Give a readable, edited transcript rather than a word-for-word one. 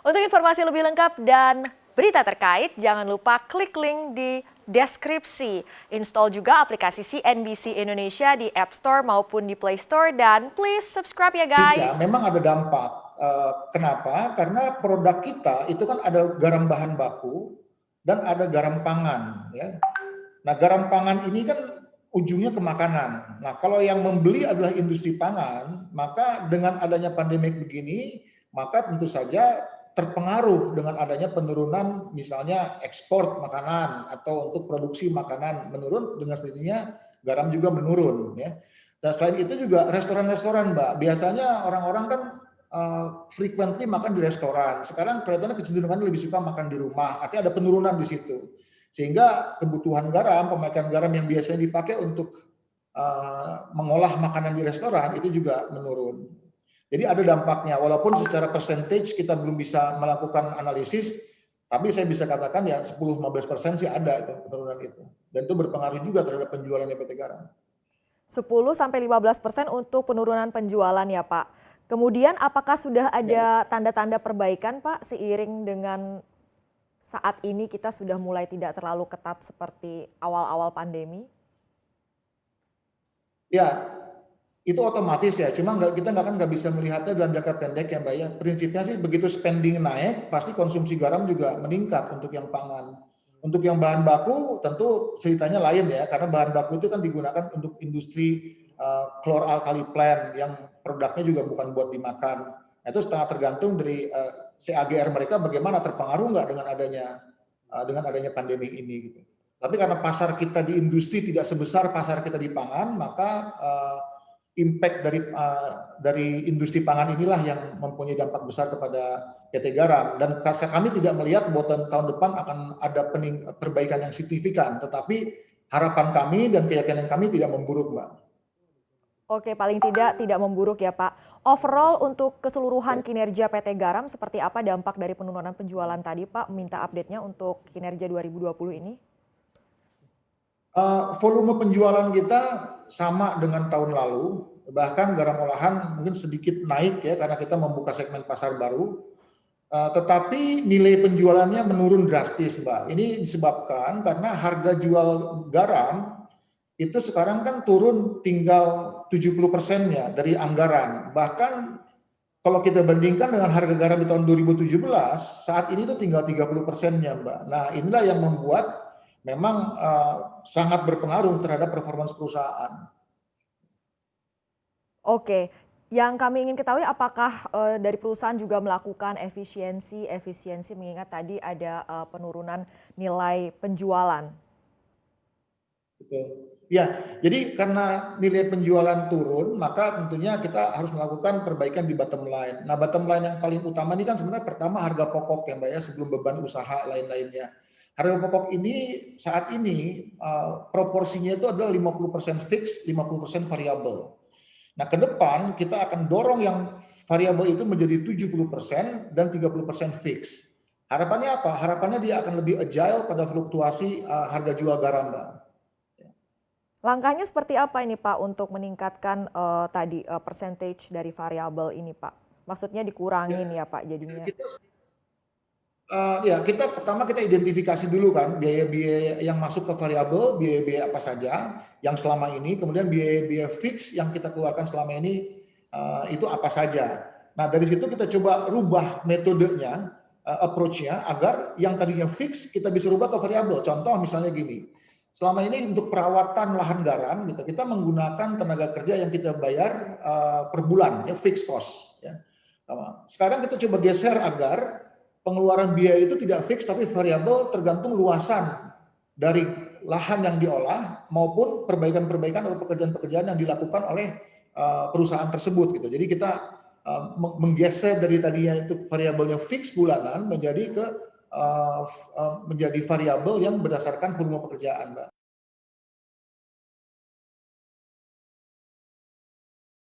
Untuk informasi lebih lengkap dan berita terkait, jangan lupa klik link di deskripsi. Install juga aplikasi CNBC Indonesia di App Store maupun di Play Store dan please subscribe ya guys. Memang ada dampak. Kenapa? Karena produk kita itu kan ada garam bahan baku dan ada garam pangan. Ya. Nah, garam pangan ini kan ujungnya ke makanan. Nah, kalau yang membeli adalah industri pangan, maka dengan adanya pandemik begini, maka tentu saja terpengaruh dengan adanya penurunan misalnya ekspor makanan atau untuk produksi makanan menurun, dengan sendirinya garam juga menurun. Ya. Dan selain itu juga restoran-restoran, Mbak, biasanya orang-orang kan frequently makan di restoran. Sekarang kelihatannya kecenderungan lebih suka makan di rumah. Artinya ada penurunan di situ. Sehingga kebutuhan garam, pemakaian garam yang biasanya dipakai untuk mengolah makanan di restoran itu juga menurun. Jadi ada dampaknya. Walaupun secara percentage kita belum bisa melakukan analisis, tapi saya bisa katakan ya 10-15% sih ada itu penurunan itu. Dan itu berpengaruh juga terhadap penjualan PT Garam. 10-15% untuk penurunan penjualan ya Pak. Kemudian apakah sudah ada tanda-tanda perbaikan Pak seiring dengan saat ini kita sudah mulai tidak terlalu ketat seperti awal-awal pandemi? Ya, itu otomatis ya. Cuma kita nggak bisa melihatnya dalam jangka pendek ya Mbak ya. Prinsipnya sih begitu spending naik, pasti konsumsi garam juga meningkat untuk yang pangan. Untuk yang bahan baku tentu ceritanya lain ya, karena bahan baku itu kan digunakan untuk industri chlor-alkali plant yang produknya juga bukan buat dimakan. Nah, itu setengah tergantung dari CAGR mereka bagaimana terpengaruh nggak dengan adanya pandemi ini. Gitu. Tapi karena pasar kita di industri tidak sebesar pasar kita di pangan, maka impact dari industri pangan inilah yang mempunyai dampak besar kepada PT Garam. Dan kami tidak melihat bahwa tahun depan akan ada perbaikan yang signifikan, tetapi harapan kami dan keyakinan kami tidak memburuk, Mbak. Oke, paling tidak memburuk ya Pak. Overall untuk keseluruhan kinerja PT Garam seperti apa dampak dari penurunan penjualan tadi Pak? Minta update-nya untuk kinerja 2020 ini. Volume penjualan kita sama dengan tahun lalu, bahkan garam olahan mungkin sedikit naik ya karena kita membuka segmen pasar baru. Tetapi nilai penjualannya menurun drastis, Mbak. Ini disebabkan karena harga jual garam itu sekarang kan turun tinggal 70%-nya dari anggaran. Bahkan kalau kita bandingkan dengan harga garam di tahun 2017, saat ini itu tinggal 30%-nya, Mbak. Nah, inilah yang membuat memang sangat berpengaruh terhadap performa perusahaan. Oke, yang kami ingin ketahui apakah dari perusahaan juga melakukan efisiensi mengingat tadi ada penurunan nilai penjualan. Betul. Ya, jadi karena nilai penjualan turun, maka tentunya kita harus melakukan perbaikan di bottom line. Nah, bottom line yang paling utama ini kan sebenarnya pertama harga pokok ya Mbak ya, sebelum beban usaha lain-lainnya. Harga pokok ini saat ini proporsinya itu adalah 50% fix, 50% variabel. Nah, ke depan kita akan dorong yang variabel itu menjadi 70% dan 30% fix. Harapannya apa? Harapannya dia akan lebih agile pada fluktuasi harga jual garam, Mbak. Langkahnya seperti apa ini Pak untuk meningkatkan percentage dari variabel ini Pak? Maksudnya dikurangin ya Pak jadinya. Kita pertama kita identifikasi dulu kan biaya-biaya yang masuk ke variabel, biaya-biaya apa saja yang selama ini, kemudian biaya-biaya fix yang kita keluarkan selama ini itu apa saja. Nah, dari situ kita coba rubah metodenya, approach-nya agar yang tadinya fix kita bisa rubah ke variabel. Contoh misalnya gini, selama ini untuk perawatan lahan garam gitu, kita menggunakan tenaga kerja yang kita bayar per bulan, ya fixed cost. Ya. Sekarang kita coba geser agar pengeluaran biaya itu tidak fix tapi variabel tergantung luasan dari lahan yang diolah maupun perbaikan-perbaikan atau pekerjaan-pekerjaan yang dilakukan oleh perusahaan tersebut gitu. Jadi kita menggeser dari tadinya itu variabelnya fix bulanan menjadi variabel yang berdasarkan volume pekerjaan, Mbak.